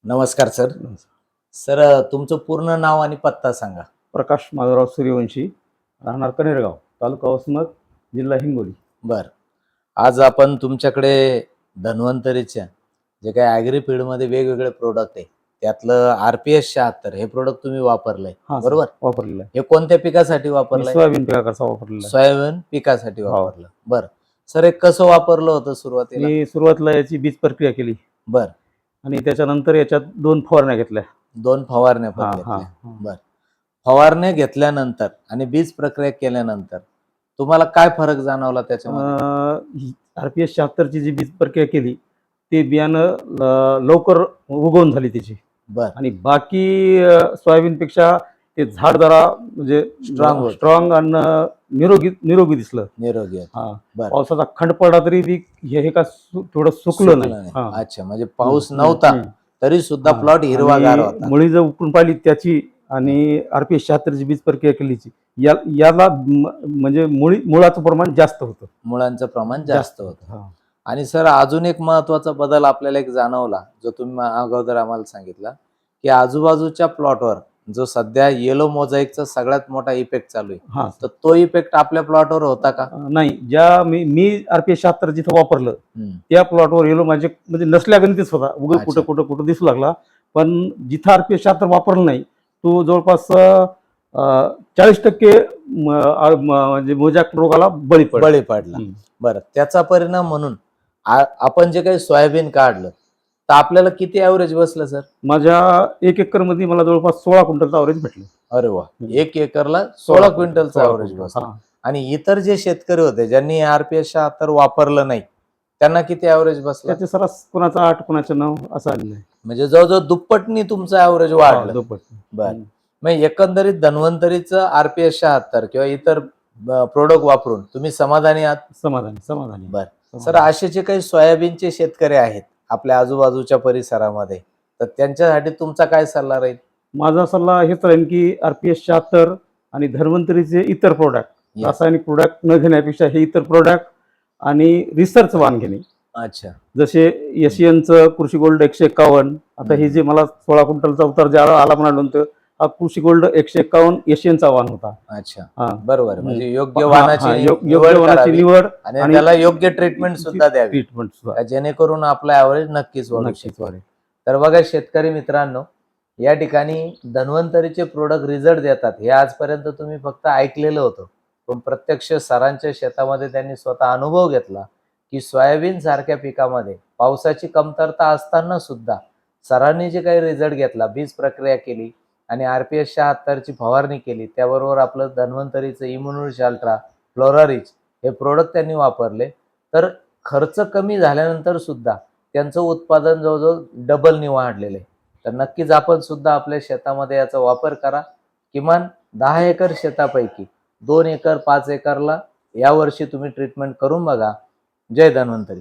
नमस्कार sir. Sir तुमचं पूर्ण नाव आणि पत्ता सांगा. प्रकाश माधवराव सूर्यवंशी, राहणार कनेरगाव, तालुका वसमत, जिल्हा हिंगोली. बर. आज आपण तुमच्याकडे धन्वंतरीच्या जे काही ॲग्री फील्डमध्ये वेगवेगळे प्रोडक्ट आहे त्यातलं RPS 76 हे प्रोडक्ट तुम्ही वापरलंय बरोबर? वापरलेलं आहे. हे कोणत्या पिकासाठी वापरलंय? सोयाबीन पिकाकरता वापरलेलं आहे. सोयाबीन पिकासाठी हो. वापरलं. बर. सर हे कसं वापरलं होतं सुरुवातीला? मी सुरुवातीला याची बीज प्रक्रिया केली बर. आणि त्याच्यानंतर याच्यात 2 फवारण्या घेतल्या. 2 फवारण्या पण हा, घेतल्या. हा. बर. फवारण्या घेतल्यानंतर आणि बीज प्रक्रिया केल्यानंतर तुम्हाला काय फरक जाणवला त्याच्यामध्ये? RPS 76 ची जी बीज प्रक्रिया केली ते बियाणं लवकर उगवून झाली त्याची बर. आणि बाकी सोयाबीनपेक्षा ते झाड जरा म्हणजे Strong स्ट्रॉंग आणि निरोगी दिसलं. निरोगी आहे. हा. बर. पावसाचा खंड पडला तरी ती हे का थोडं सुकलं नाही. हा. अच्छा, म्हणजे पाऊस नव्हता तरी सुद्धा हा. प्लॉट हिरवागार आणि होता. मुळी जर उपटून पाहिली त्याची आणि RPS 76 ची बीज प्रक्रिया केलीची याला म्हणजे मुळाचं प्रमाण जास्त होतं. मुळांचं प्रमाण जास्त होतं. हा. आणि सर अजून एक महत्वाचा बदल आपल्याला एक जाणवला जो तुम्ही अगोदर आम्हाला सांगितला की आजूबाजूच्या प्लॉटवर जो सध्या येलो मोझाईकचा सगळ्यात मोठा इफेक्ट चालू आहे, हा. तर तो इफेक्ट आपल्या प्लॉटवर होता का? नाही, ज्या मी RPS 76 जिथं वापरलं त्या प्लॉटवर येलो माझे म्हणजे नसल्यागणतीच होता. उगा अच्छा. कुठं दिसू लागला. पण जिथं RPS 76 वापरलं नाही तो जवळपास 40% म्हणजे मोझॅक रोगाला बळी पडला. बरं, त्याचा परिणाम म्हणून आपण जे काही सोयाबीन काढलं तर आपल्याला किती ॲव्हरेज बसलं सर? माझ्या 1 एकर मध्ये मला जवळपास 16 क्विंटलचं ॲव्हरेज भेटलं. अरे वा. 1 एकरला 16 क्विंटलचं ॲव्हरेज बसलं. आणि इतर जे शेतकरी होते ज्यांनी RPS 76 वापरलं नाही त्यांना किती ॲव्हरेज बसलं? त्याचे सरास कोणाचा 8 कोणाचा 9 असं आलेलं आहे. म्हणजे जवळजवळ दुप्पटनी तुमचं ॲव्हरेज वाढलं. दुप्पट. बरं. मग एकंदरीत धन्वंतरीचं RPS 76 किंवा इतर प्रोडक्ट वापरून तुम्ही समाधानी आहात? समाधानी. बरं. सर असे जे काही सोयाबीनचे शेतकरी आहेत आपल्या आजूबाजूच्या परिसरामध्ये तर त्यांच्यासाठी तुमचा काय सल्ला राहील? माझा सल्ला हेच राहील की RPS 76 आणि धन्वंतरीचे इतर प्रोडक्ट रासायनिक प्रोडक्ट न घेण्यापेक्षा हे इतर प्रोडक्ट आणि रिसर्च वाण घेणे. अच्छा. जसे एशियनचं कृषी गोल्ड 151. आता हे जे मला 16 क्विंटलचा उतार जे आला म्हणाल हा कृषी गोल्ड 151 एशियनचा वाण होता. अच्छा. बरोबर. म्हणजे योग्य वाणाची वाणाची निवड आणि त्याला योग्य ट्रीटमेंट सुद्धा द्यावी जेणेकरून आपला ॲव्हरेज नक्कीच वाढू शकेल. तर बघा शेतकरी मित्रांनो, या ठिकाणी धन्वंतरीचे प्रोडक्ट रिझल्ट देतात हे आजपर्यंत तुम्ही फक्त ऐकलेलं होतं, पण प्रत्यक्ष सरांच्या शेतामध्ये त्यांनी स्वतः अनुभव घेतला की सोयाबीन सारख्या पिकामध्ये पावसाची कमतरता असताना सुद्धा सरांनी जे काही रिझल्ट घेतला, बीज प्रक्रिया केली आणि RPS 76 ची फवारणी केली, त्याबरोबर आपलं धन्वंतरीचं इम्युनिटी अल्ट्रा, फ्लोरारिच हे प्रोडक्ट त्यांनी वापरले, तर खर्च कमी झाल्यानंतर सुद्धा त्यांचं उत्पादन जवळजवळ डबलनी वाढलेलं आहे. तर नक्कीच आपण सुद्धा आपल्या शेतामध्ये याचा वापर करा. किमान 10 एकर शेतापैकी 2 एकर 5 एकरला यावर्षी तुम्ही ट्रीटमेंट करून बघा. जय धन्वंतरी.